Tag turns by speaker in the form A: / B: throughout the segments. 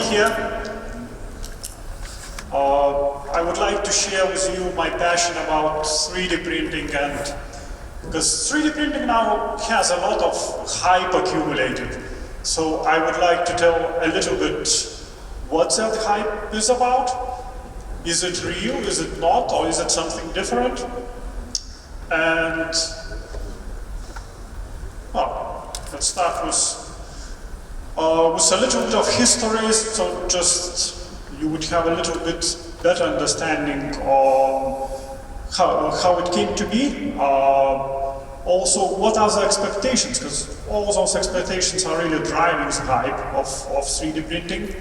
A: here. I would like to share with you my passion about 3D printing, and because 3D printing now has a lot of hype accumulated. So I would like to tell a little bit what that hype is about. Is it real, is it not, or is it something different? And, well, let's start with a little bit of history, so just you would have a little bit better understanding of how it came to be. Also, what are the expectations? Because all those expectations are really driving the hype of 3D printing.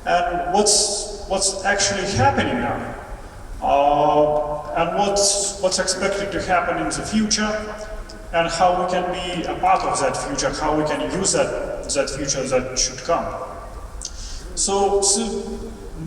A: And what's actually happening now? And what's expected to happen in the future? And how we can be a part of that future, how we can use that future that should come. So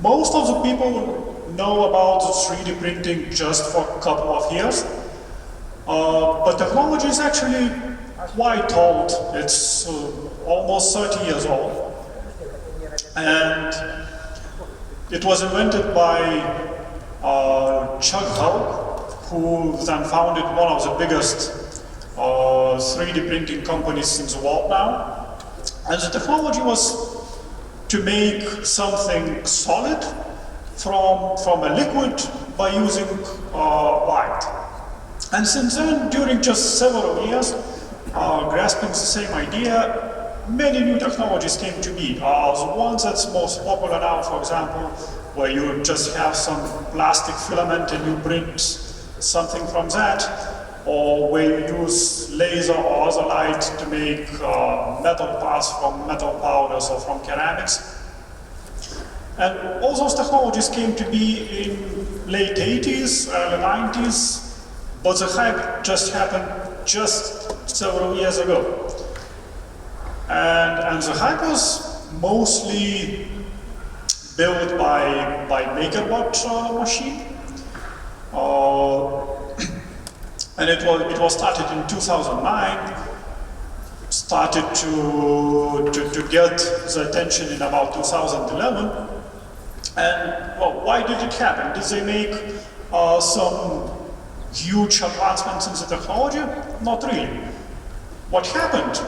A: most of the people know about 3D printing just for a couple of years. But technology is actually quite old. It's almost 30 years old. And it was invented by Chuck Hull, who then founded one of the biggest 3D printing companies in the world now. And the technology was to make something solid from a liquid by using light. And since then, during just several years, grasping the same idea, many new technologies came to be. The one that's most popular now, for example, where you just have some plastic filament and you print something from that, or where you use laser or other light to make metal parts from metal powders or from ceramics. And all those technologies came to be in late 80s, early 90s, but the hype just happened just several years ago. And the hype was mostly built by MakerBot machine. And it was started in 2009, started to get the attention in about 2011. And well, why did it happen? Did they make some huge advancements in the technology? Not really. What happened?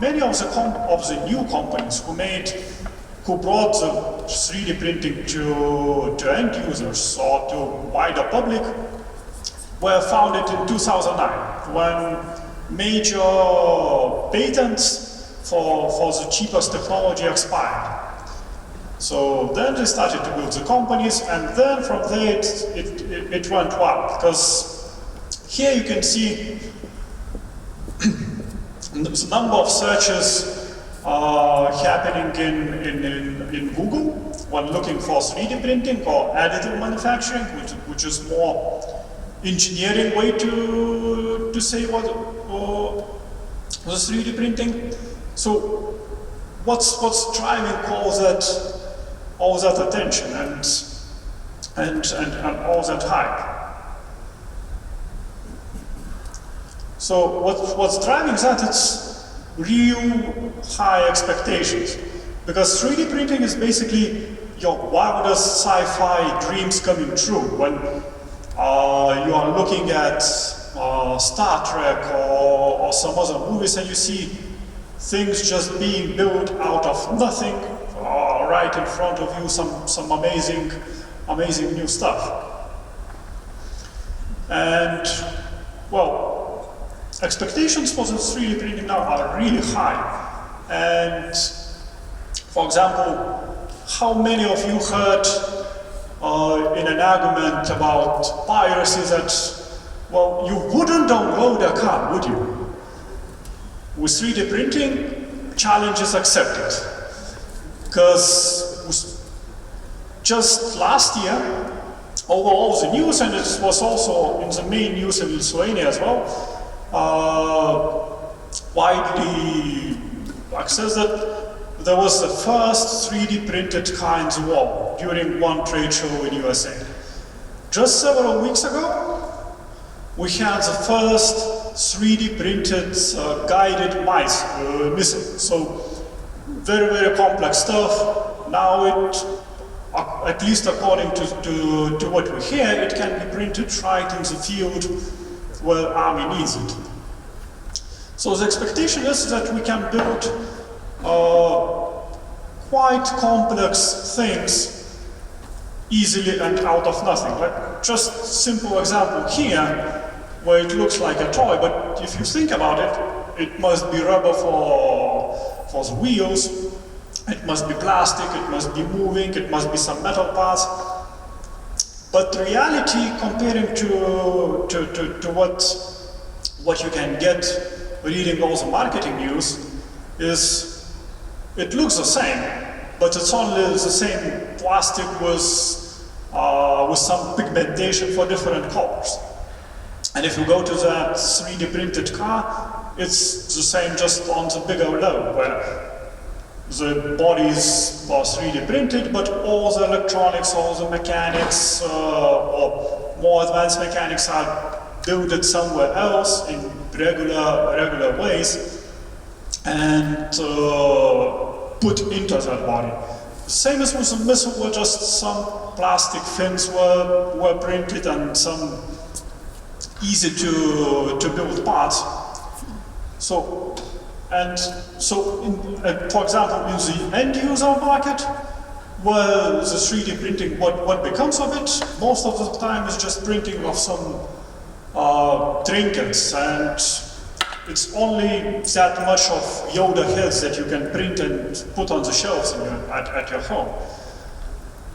A: Many of the new companies who brought the 3D printing to end users or to wider public were founded in 2009, when major patents for the cheapest technology expired. So then they started to build the companies, and then from there it went wild, because here you can see the number of searches happening in Google when looking for 3D printing or additive manufacturing, which is more engineering way to say what the 3D printing. So what's driving all that attention and all that hype? So what's driving that? It's real high expectations, because 3D printing is basically your wildest sci-fi dreams coming true. When you are looking at Star Trek or some other movies, and you see things just being built out of nothing, right in front of you, some amazing new stuff. And well, expectations for the 3D printing now are really high. And for example, how many of you heard in an argument about piracy that, well, you wouldn't download a car, would you? With 3D printing, challenge is accepted. Because just last year, over all the news, and it was also in the main news in Lithuania as well, widely accessed that there was the first 3D printed car in the world during one trade show in USA. Just several weeks ago, we had the first 3D printed guided missile. So very, very complex stuff. Now it, at least according to what we hear, it can be printed right in the field where army needs it. So the expectation is that we can build quite complex things easily and out of nothing. Like just simple example here, where it looks like a toy, but if you think about it, it must be rubber for the wheels, it must be plastic, it must be moving, it must be some metal parts. But reality, comparing to what you can get reading all the marketing news, is it looks the same, but it's only the same plastic with some pigmentation for different colors. And if you go to that 3D printed car, it's the same, just on the bigger level, where the bodies are 3D printed, but all the electronics, all the mechanics, or more advanced mechanics are built somewhere else in regular ways and put into that body. Same as with the missile, where just some plastic fins were printed and some easy to build parts. So, for example, in the end user market, where the 3D printing, what becomes of it, most of the time is just printing of some trinkets, and it's only that much of Yoda heads that you can print and put on the shelves at your home.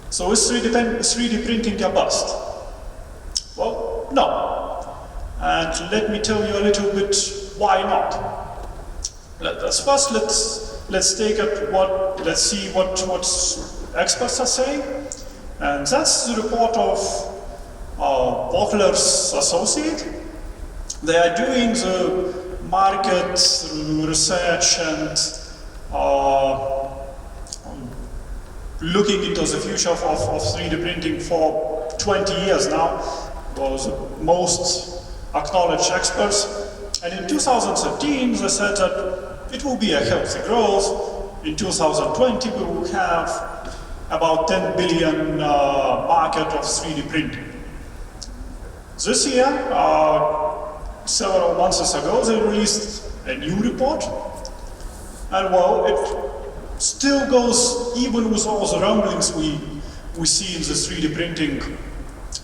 A: So is 3D printing a bust? Well, no. And let me tell you a little bit why not. First, let's take up let's see what experts are saying, and that's the report of Bokler's associate. They are doing the market research and looking into the future of 3D printing for 20 years now. Was most acknowledged experts. And in 2013, they said that it will be a healthy growth. In 2020, we will have about 10 billion market of 3D printing. This year, several months ago, they released a new report. And well, it still goes, even with all the rumblings we see in the 3D printing,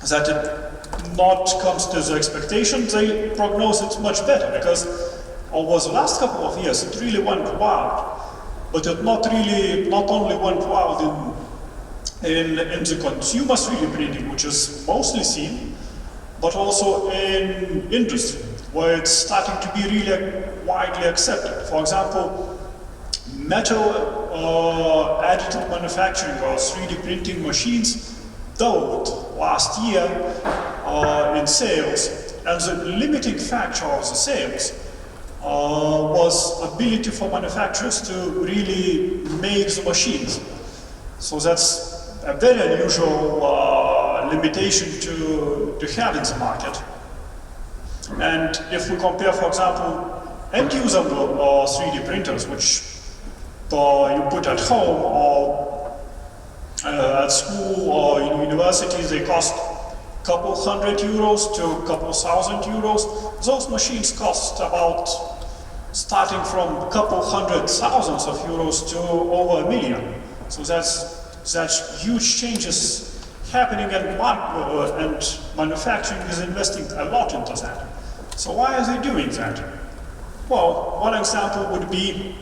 A: that it not comes to the expectation. They prognose it much better, because over the last couple of years it really went wild, but it not only went wild in the consumer 3D printing, which is mostly seen, but also in industry, where it's starting to be really widely accepted. For example, metal additive manufacturing or 3D printing machines doubled last year in sales, and the limiting factor of the sales was ability for manufacturers to really make the machines. So that's a very unusual limitation to have in the market. And if we compare, for example, end-user 3D printers, which you put at home or at school or in university, they cost a couple €100 to a couple €1,000. Those machines cost about, starting from a couple €100,000 to over $1 million. So that's huge changes happening, and manufacturing is investing a lot into that. So why are they doing that? Well, one example would be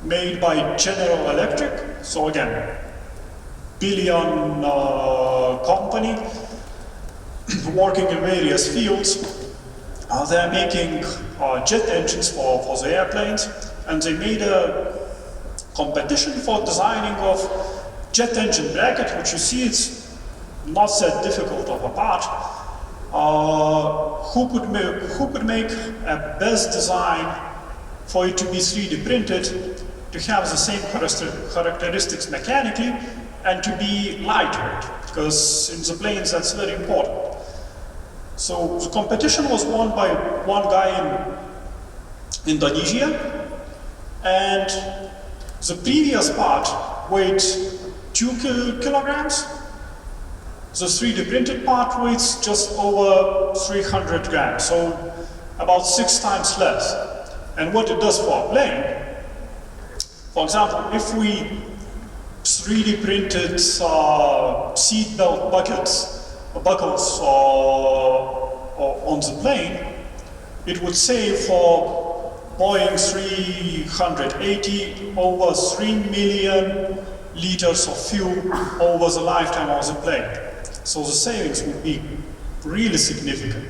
A: made by General Electric. So again, billion company working in various fields. They're making jet engines for the airplanes, and they made a competition for designing of jet engine bracket, which you see it's not that difficult of a part. Who could make a best design for it to be 3D printed, to have the same characteristics mechanically, and to be lightweight, because in the planes that's very important. So the competition was won by one guy in Indonesia, and the previous part weighed 2 kilograms. The 3D printed part weighs just over 300 grams, so about 6 times less. And what it does for a plane, for example, if we 3D printed seat belt buckles on the plane, it would save for Boeing 380 over 3 million liters of fuel over the lifetime of the plane. So the savings would be really significant.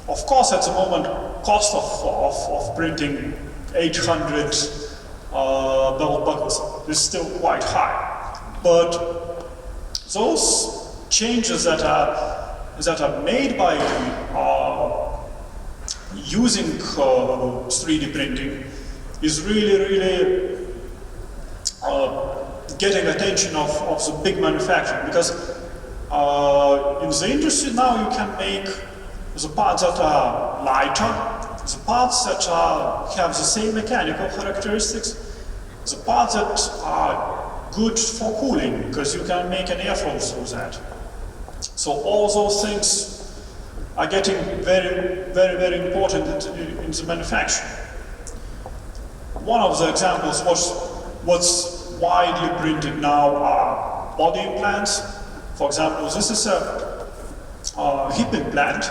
A: Of course, at the moment, cost of printing 800 belt buckles is still quite high. But those changes that are made by using 3D printing is really getting attention of the big manufacturing, because in the industry now you can make the parts that are lighter, the parts that have the same mechanical characteristics, the parts that are good for cooling, because you can make an airflow through that. So all those things are getting very important in the manufacturing. One of the examples what's widely printed now are body implants. For example, this is a hip implant,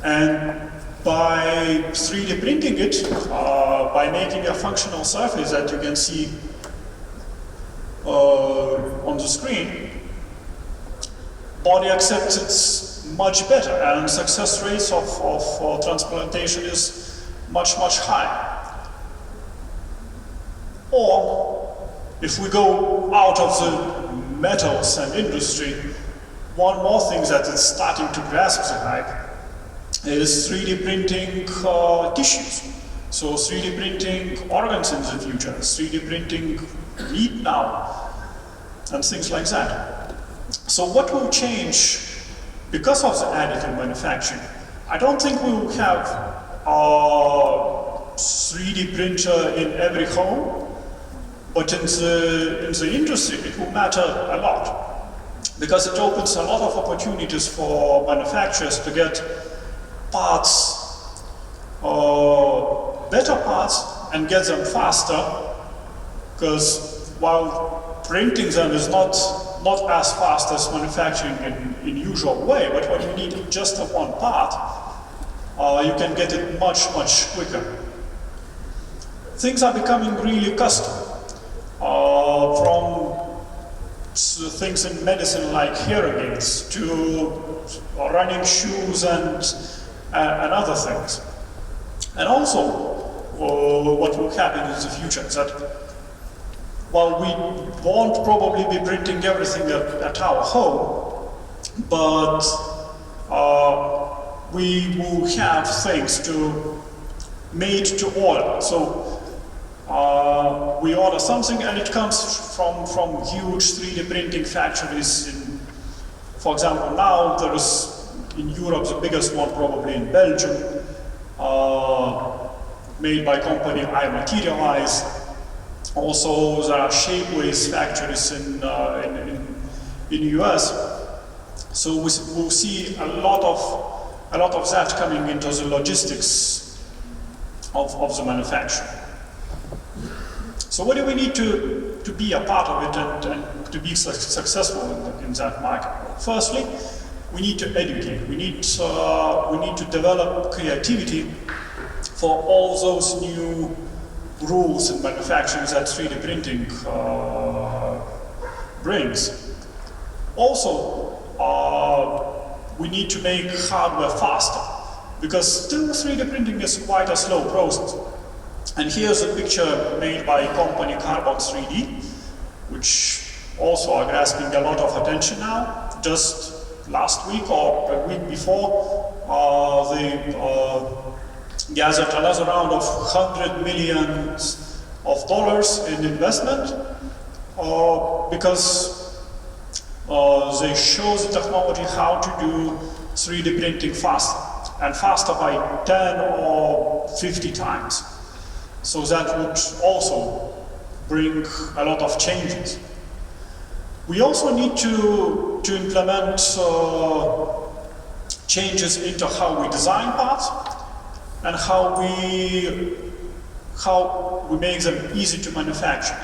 A: and by 3D printing it, by making a functional surface that you can see on the screen, body accepts it much better, and success rates of transplantation is much higher. Or if we go out of the metals and industry, one more thing that is starting to grasp the hype is 3D printing tissues. So 3D printing organs in the future, 3D printing meat now, and things like that. So what will change because of the additive manufacturing? I don't think we will have a 3D printer in every home, but in the industry it will matter a lot, because it opens a lot of opportunities for manufacturers to get parts, better parts, and get them faster, because while printing them is not as fast as manufacturing in usual way, but when you need just one part, you can get it much quicker. Things are becoming really custom, from things in medicine like hearing aids to running shoes and other things. And also, what will happen in the future is that while we won't probably be printing everything at our home, but we will have things made to order. So we order something and it comes from huge 3D printing factories. For example, now there is in Europe the biggest one probably in Belgium, made by company iMaterialize. Also, there are Shapeways factories in US. So we'll see a lot of that coming into the logistics of the manufacturing. So what do we need to be a part of it and to be successful in that market? Firstly, we need to educate. We need to develop creativity for all those new rules in manufacturing that 3D printing brings. Also, we need to make hardware faster, because still 3D printing is quite a slow process. And here's a picture made by company Carbon 3D, which also are grasping a lot of attention now. Just last week or a week before, they gathered another round of $100 million in investment, because they show the technology how to do 3D printing faster, and faster by 10 or 50 times. So that would also bring a lot of changes. We also need to implement changes into how we design parts and how we make them easy to manufacture.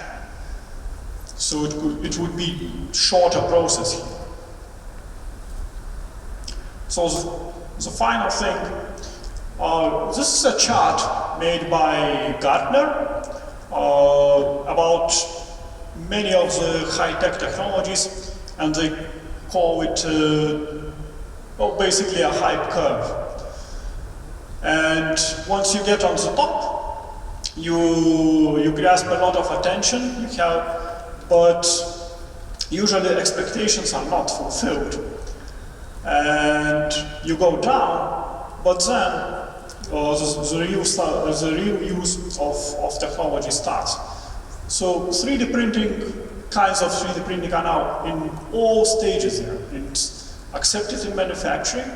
A: So it would be shorter process here. So the final thing, this is a chart made by Gartner about many of the high-tech technologies, and they call it well, basically a hype curve. And once you get on the top, you grasp a lot of attention, but usually expectations are not fulfilled. And you go down, but then the real use of technology starts. So 3D printing, kinds of 3D printing are now in all stages there. It's accepted in manufacturing.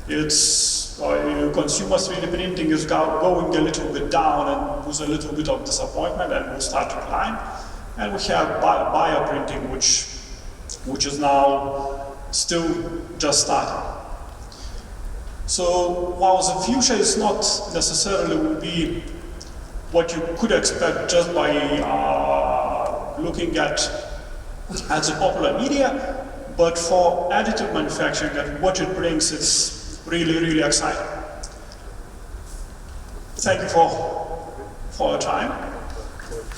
A: It's consumer 3D printing is going a little bit down and with a little bit of disappointment, and will start to climb. And we have bioprinting, which is now still just starting. So while the future is not necessarily will be what you could expect just by looking at the popular media, but for additive manufacturing and what it brings, it's really, really exciting. Thank you for your time.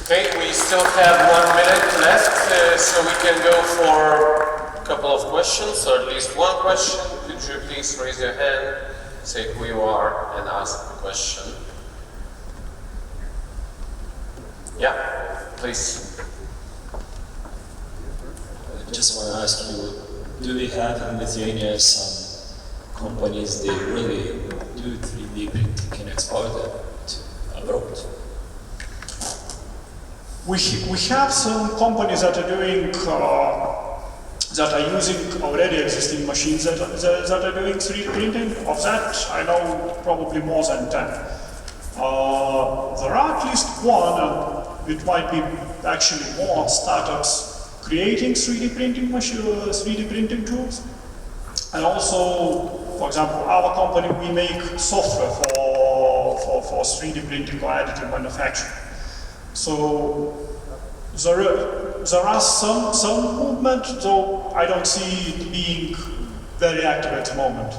B: Okay, we still have 1 minute left, so we can go for a couple of questions, or at least one question. Could you please raise your hand, say who you are, and ask the question? Yeah, please.
C: I just want to ask you, do we have in Lithuania some companies that really do 3D printing and export them to abroad?
A: We have some companies that are doing, that are using already existing machines that are doing 3D printing. Of that, I know probably more than 10. There are at least one, and it might be actually more startups creating 3D printing machines, 3D printing tools. And also, for example, our company, we make software for 3D printing or additive manufacturing. So there are some movement, though I don't see it being very active at the moment.